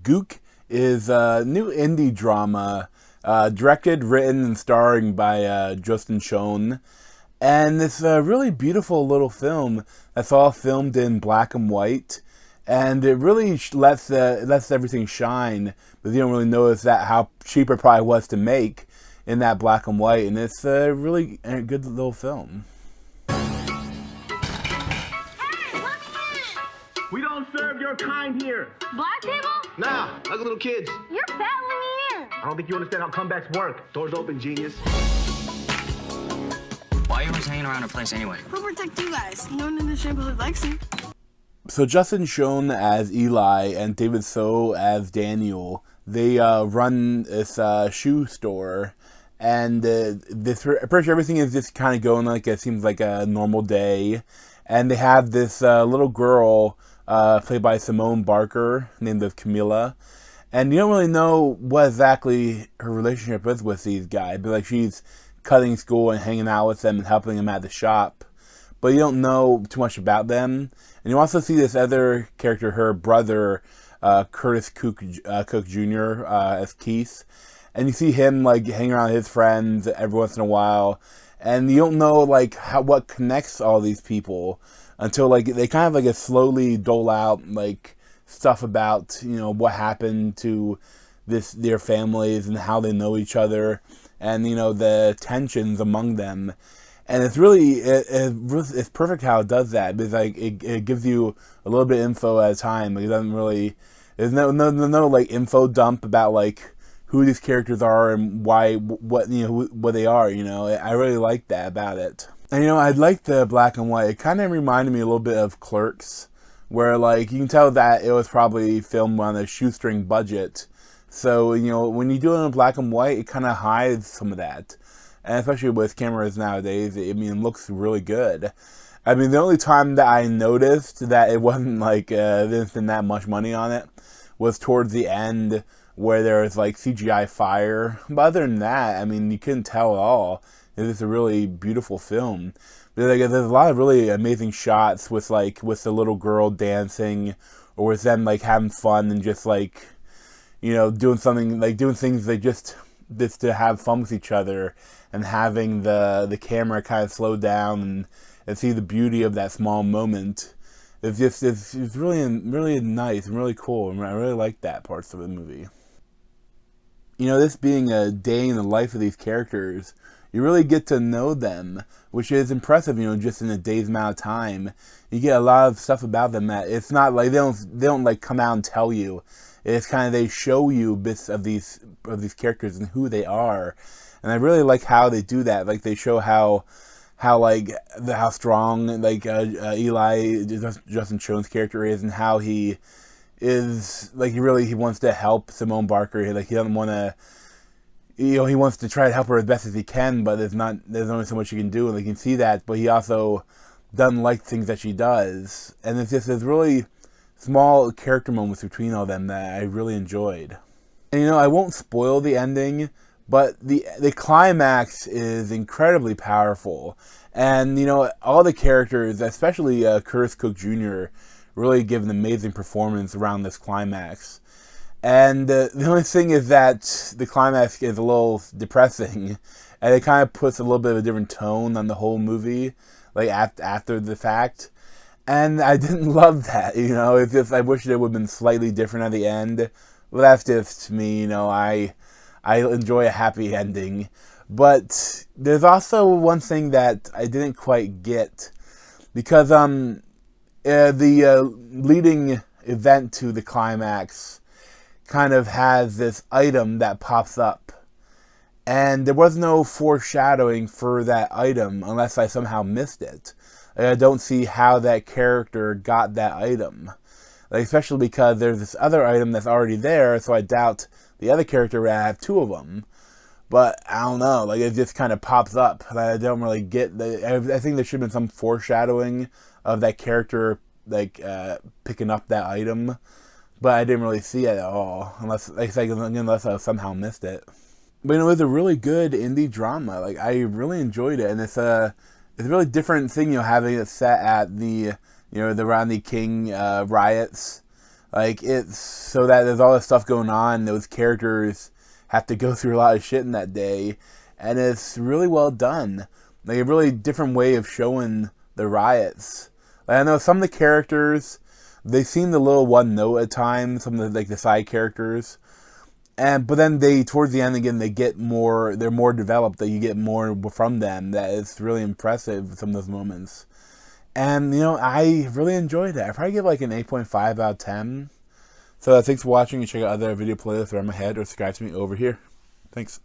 Gook is a new indie drama directed, written, and starring by Justin Schoen. And it's a really beautiful little film that's all filmed in black and white. And it really lets everything shine, but you don't really notice that how cheap it probably was to make in that black and white. And it's a really good little film. We don't serve your kind here. Black people? Nah, like little kids. You're battling me in. I don't think you understand how comebacks work. Doors open, genius. Why are you always hanging around our place anyway? Who'll protect you guys? No one in this neighborhood likes you. So Justin Schoen as Eli and David So as Daniel, they run this shoe store, and this pretty much everything is just kind of going like it seems like a normal day, and they have this little girl played by Simone Barker named of Camilla, and you don't really know what exactly her relationship is with these guys, but like she's cutting school and hanging out with them and helping them at the shop, but you don't know too much about them. And you also see this other character, her brother, Curtis Cook Jr. As Keith, and you see him like hanging around with his friends every once in a while, and you don't know like what connects all these people until like they kind of like slowly dole out like stuff about what happened to their families and how they know each other, and the tensions among them. And it's really it's perfect how it does that, because like it gives you a little bit of info at a time. Like, it doesn't really, there's no like info dump about like who these characters are and what they are. I really like that about it. And I like the black and white. It kind of reminded me a little bit of Clerks, where like you can tell that it was probably filmed on a shoestring budget. So when you do it in black and white, it kind of hides some of that. And especially with cameras nowadays, it looks really good. I mean, the only time that I noticed that it wasn't like didn't spend that much money on it was towards the end, where there was like CGI fire. But other than that, I mean, you couldn't tell at all. It's a really beautiful film. But like, there's a lot of really amazing shots with the little girl dancing, or with them like having fun and just like doing things they just to have fun with each other, and having the camera kind of slow down and see the beauty of that small moment. It's really nice and really cool, and I really like that parts of the movie. This being a day in the life of these characters, you really get to know them, which is impressive. Just in a day's amount of time, you get a lot of stuff about them that it's not like they don't like come out and tell you. It's kind of, they show you bits of these characters and who they are, and I really like how they do that. Like, they show how strong like Eli, Justin Schoen's character, is, and how he is like he wants to help Simone Barker. Like, he doesn't want to, he wants to try to help her as best as he can, but there's only so much you can do, and you can see that. But he also doesn't like things that she does, and it's just this really small character moments between all them that I really enjoyed. And I won't spoil the ending, but the climax is incredibly powerful. And all the characters, especially Curtis Cook Jr., really give an amazing performance around this climax. And the only thing is that the climax is a little depressing, and it kind of puts a little bit of a different tone on the whole movie, like after the fact. And I didn't love that, It's just, I wish it would have been slightly different at the end. Well, that's just me, I enjoy a happy ending. But there's also one thing that I didn't quite get, because the leading event to the climax kind of has this item that pops up, and there was no foreshadowing for that item unless I somehow missed it. I don't see how that character got that item, especially because there's this other item that's already there, so I doubt the other character would have two of them. But I don't know, it just kind of pops up. I don't really get. I think there should have been some foreshadowing of that character picking up that item, but I didn't really see it at all, unless I somehow missed it. But it was a really good indie drama. I really enjoyed it, and it's a really different thing, having it set at the the Rodney King riots Like, it's so that there's all this stuff going on. Those characters have to go through a lot of shit in that day, and it's really well done. Like, a really different way of showing the riots. Like, I know some of the characters, they seem a little one note at times. Some of the, like, the side characters, but then they, towards the end again, they get more. They're more developed. That you get more from them. That is really impressive. Some of those moments. And, I really enjoyed it. I probably give like an 8.5 out of 10. So thanks for watching. You check out other video playlists around my head or subscribe to me over here. Thanks.